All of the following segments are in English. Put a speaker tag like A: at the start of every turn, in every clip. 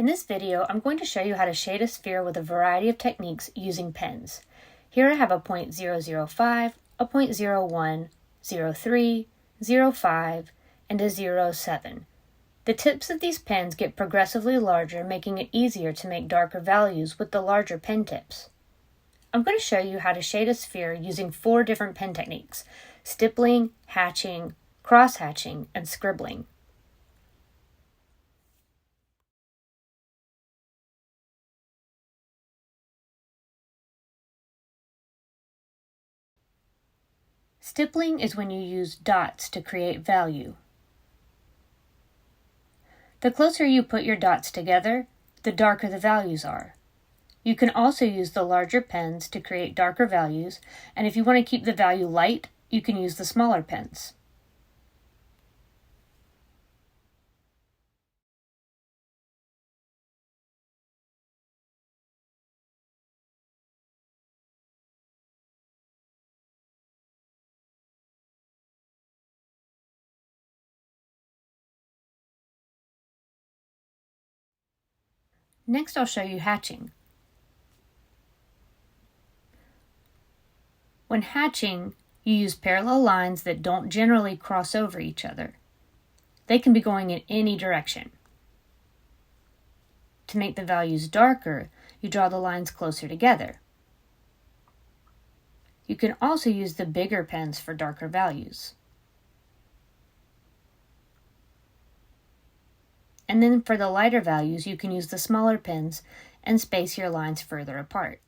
A: In this video, I'm going to show you how to shade a sphere with a variety of techniques using pens. Here I have a 0.005, a 0.01, 0.3, 0.5, and a 0.7. The tips of these pens get progressively larger, making it easier to make darker values with the larger pen tips. I'm going to show you how to shade a sphere using 4 different pen techniques: stippling, hatching, cross-hatching, and scribbling. Stippling is when you use dots to create value. The closer you put your dots together, the darker the values are. You can also use the larger pens to create darker values, and if you want to keep the value light, you can use the smaller pens. Next, I'll show you hatching. When hatching, you use parallel lines that don't generally cross over each other. They can be going in any direction. To make the values darker, you draw the lines closer together. You can also use the bigger pens for darker values. And then for the lighter values, you can use the smaller pens and space your lines further apart.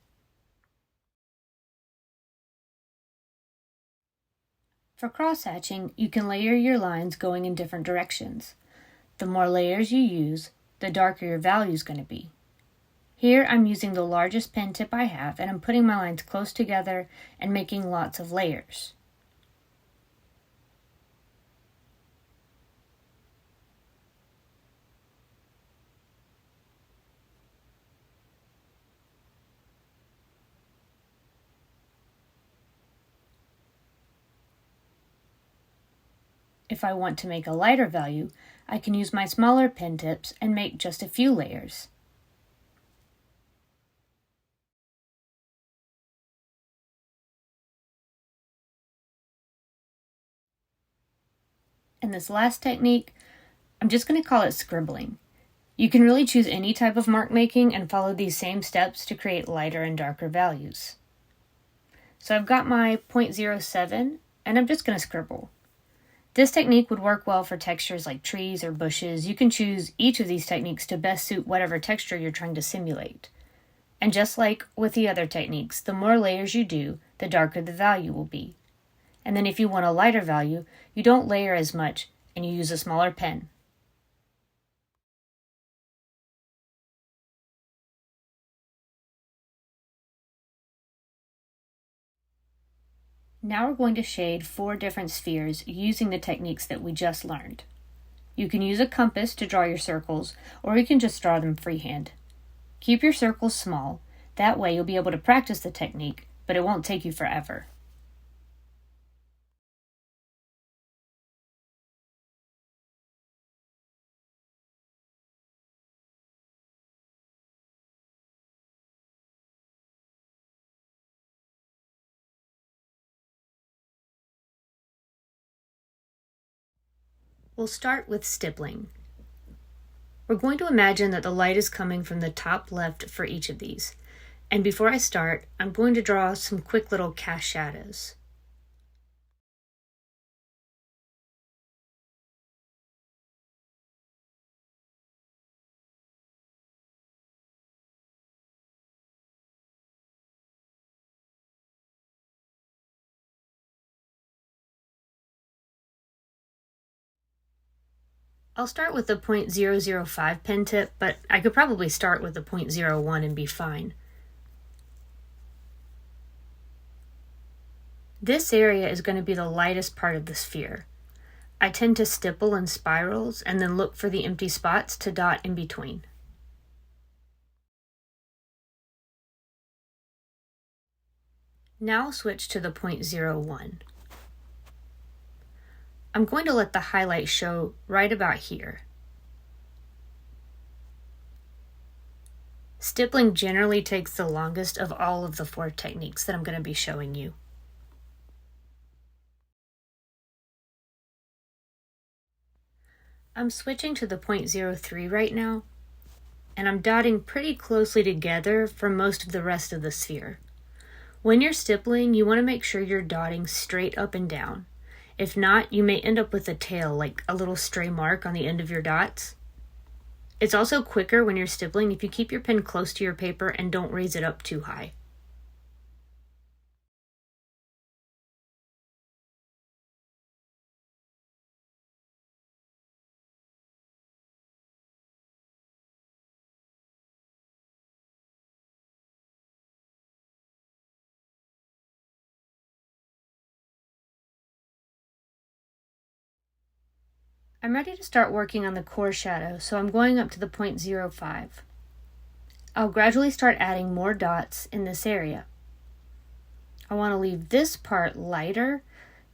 A: For cross-hatching, you can layer your lines going in different directions. The more layers you use, the darker your value is going to be. Here I'm using the largest pen tip I have, and I'm putting my lines close together and making lots of layers. If I want to make a lighter value, I can use my smaller pen tips and make just a few layers. In this last technique, I'm just going to call it scribbling. You can really choose any type of mark making and follow these same steps to create lighter and darker values. So I've got my 0.07 and I'm just going to scribble. This technique would work well for textures like trees or bushes. You can choose each of these techniques to best suit whatever texture you're trying to simulate. And just like with the other techniques, the more layers you do, the darker the value will be. And then if you want a lighter value, you don't layer as much and you use a smaller pen. Now we're going to shade 4 different spheres using the techniques that we just learned. You can use a compass to draw your circles, or you can just draw them freehand. Keep your circles small, that way you'll be able to practice the technique, but it won't take you forever. We'll start with stippling. We're going to imagine that the light is coming from the top left for each of these. And before I start, I'm going to draw some quick little cast shadows. I'll start with the 0.005 pen tip, but I could probably start with the 0.01 and be fine. This area is going to be the lightest part of the sphere. I tend to stipple in spirals and then look for the empty spots to dot in between. Now I'll switch to the 0.01. I'm going to let the highlight show right about here. Stippling generally takes the longest of all of the 4 techniques that I'm going to be showing you. I'm switching to the 0.03 right now, and I'm dotting pretty closely together for most of the rest of the sphere. When you're stippling, you want to make sure you're dotting straight up and down. If not, you may end up with a tail, like a little stray mark on the end of your dots. It's also quicker when you're stippling if you keep your pen close to your paper and don't raise it up too high. I'm ready to start working on the core shadow, so I'm going up to the 0.05. I'll gradually start adding more dots in this area. I want to leave this part lighter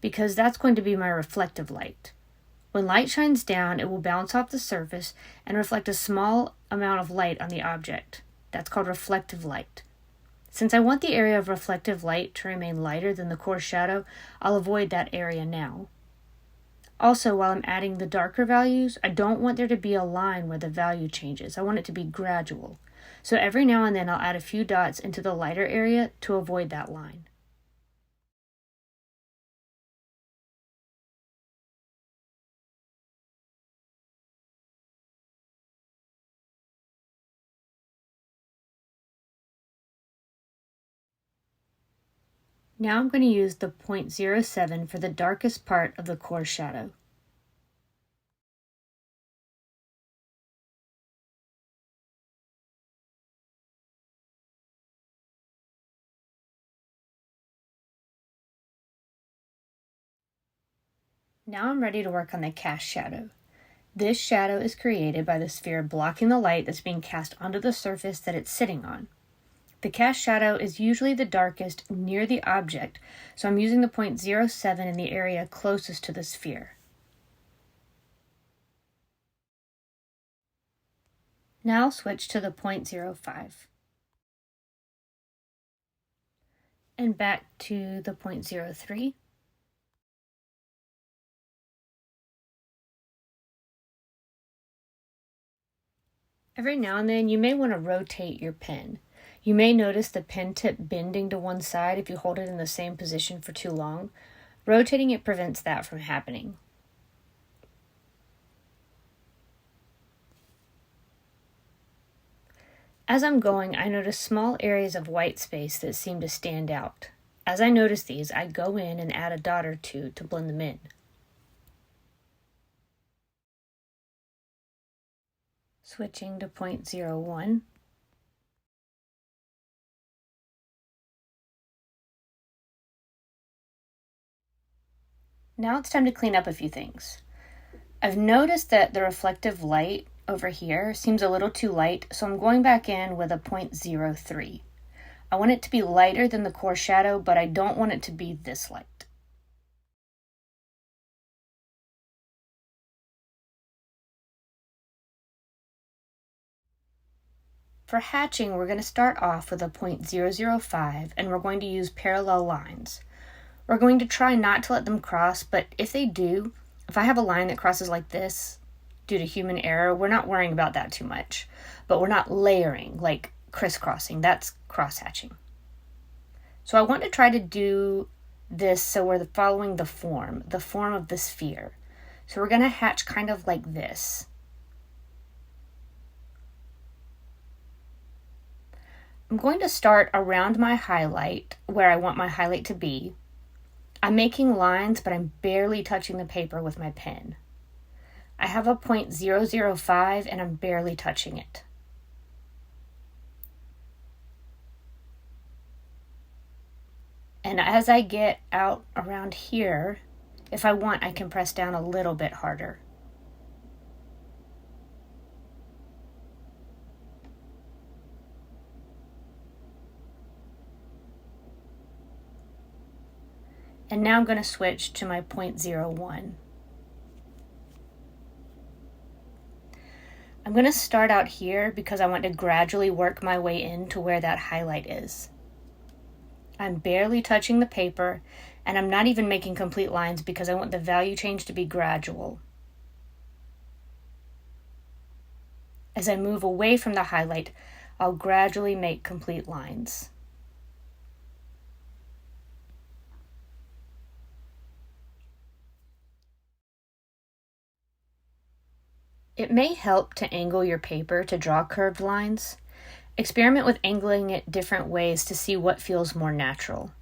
A: because that's going to be my reflective light. When light shines down, it will bounce off the surface and reflect a small amount of light on the object. That's called reflective light. Since I want the area of reflective light to remain lighter than the core shadow, I'll avoid that area now. Also, while I'm adding the darker values, I don't want there to be a line where the value changes. I want it to be gradual. So every now and then I'll add a few dots into the lighter area to avoid that line. Now I'm going to use the 0.07 for the darkest part of the core shadow. Now I'm ready to work on the cast shadow. This shadow is created by the sphere blocking the light that's being cast onto the surface that it's sitting on. The cast shadow is usually the darkest near the object, so I'm using the 0.07 in the area closest to the sphere. Now I'll switch to the 0.05. And back to the 0.03. Every now and then you may want to rotate your pen. You may notice the pen tip bending to one side if you hold it in the same position for too long. Rotating it prevents that from happening. As I'm going, I notice small areas of white space that seem to stand out. As I notice these, I go in and add a dot or two to blend them in. Switching to 0.01. Now it's time to clean up a few things. I've noticed that the reflective light over here seems a little too light, so I'm going back in with a 0.03. I want it to be lighter than the core shadow, but I don't want it to be this light. For hatching, we're going to start off with a 0.005, and we're going to use parallel lines. We're going to try not to let them cross, but if they do, if I have a line that crosses like this due to human error, we're not worrying about that too much. But we're not layering, like crisscrossing. That's cross-hatching. So I want to try to do this so we're following the form of the sphere. So we're going to hatch kind of like this. I'm going to start around my highlight, where I want my highlight to be. I'm making lines, but I'm barely touching the paper with my pen. I have a 0.005 and I'm barely touching it. And as I get out around here, if I want, I can press down a little bit harder. And now I'm going to switch to my 0.01. I'm going to start out here because I want to gradually work my way into where that highlight is. I'm barely touching the paper, and I'm not even making complete lines because I want the value change to be gradual. As I move away from the highlight, I'll gradually make complete lines. It may help to angle your paper to draw curved lines. Experiment with angling it different ways to see what feels more natural.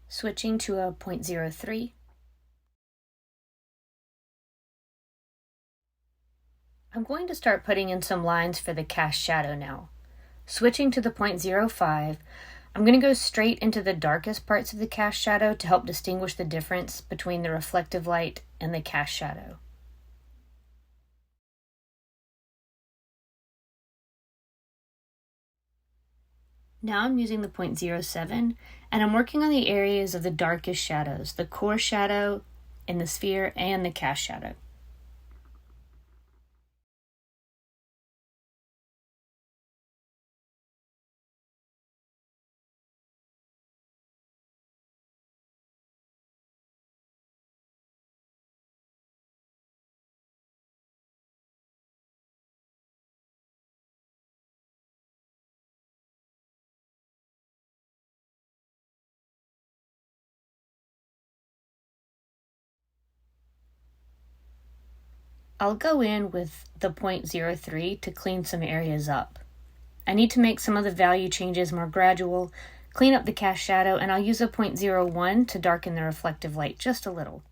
A: Switching to a 0.03. I'm going to start putting in some lines for the cast shadow now. Switching to the 0.05, I'm going to go straight into the darkest parts of the cast shadow to help distinguish the difference between the reflective light and the cast shadow. Now I'm using the 0.07, and I'm working on the areas of the darkest shadows, the core shadow in the sphere and the cast shadow. I'll go in with the 0.03 to clean some areas up. I need to make some of the value changes more gradual, clean up the cast shadow, and I'll use a 0.01 to darken the reflective light just a little.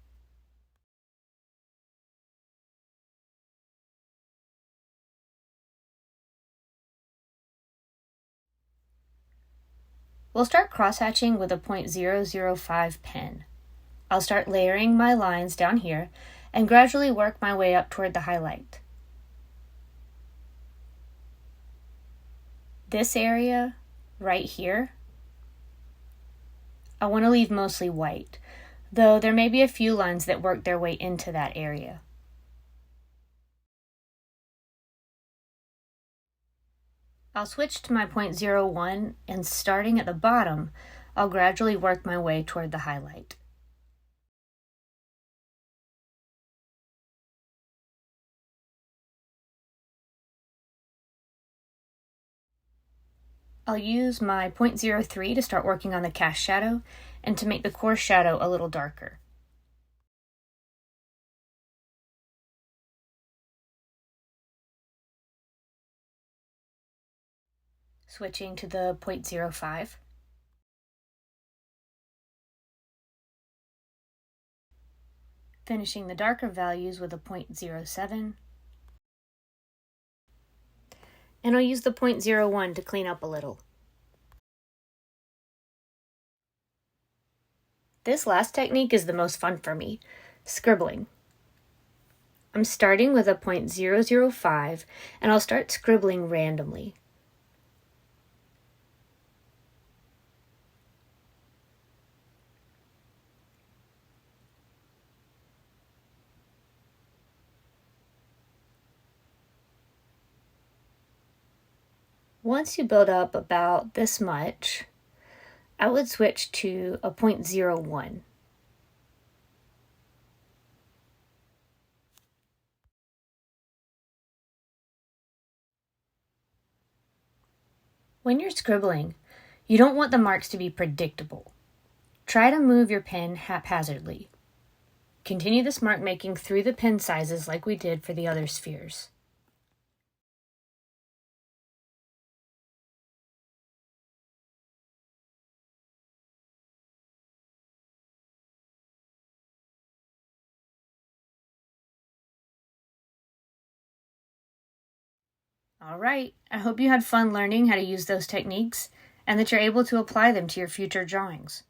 A: We'll start crosshatching with a 0.005 pen. I'll start layering my lines down here and gradually work my way up toward the highlight. This area right here, I want to leave mostly white, though there may be a few lines that work their way into that area. I'll switch to my 0.01, and starting at the bottom, I'll gradually work my way toward the highlight. I'll use my 0.03 to start working on the cast shadow and to make the core shadow a little darker. Switching to the 0.05. Finishing the darker values with a 0.07. And I'll use the 0.01 to clean up a little. This last technique is the most fun for me, scribbling. I'm starting with a 0.005, and I'll start scribbling randomly. Once you build up about this much, I would switch to a 0.01. When you're scribbling, you don't want the marks to be predictable. Try to move your pen haphazardly. Continue this mark making through the pen sizes like we did for the other spheres. All right, I hope you had fun learning how to use those techniques and that you're able to apply them to your future drawings.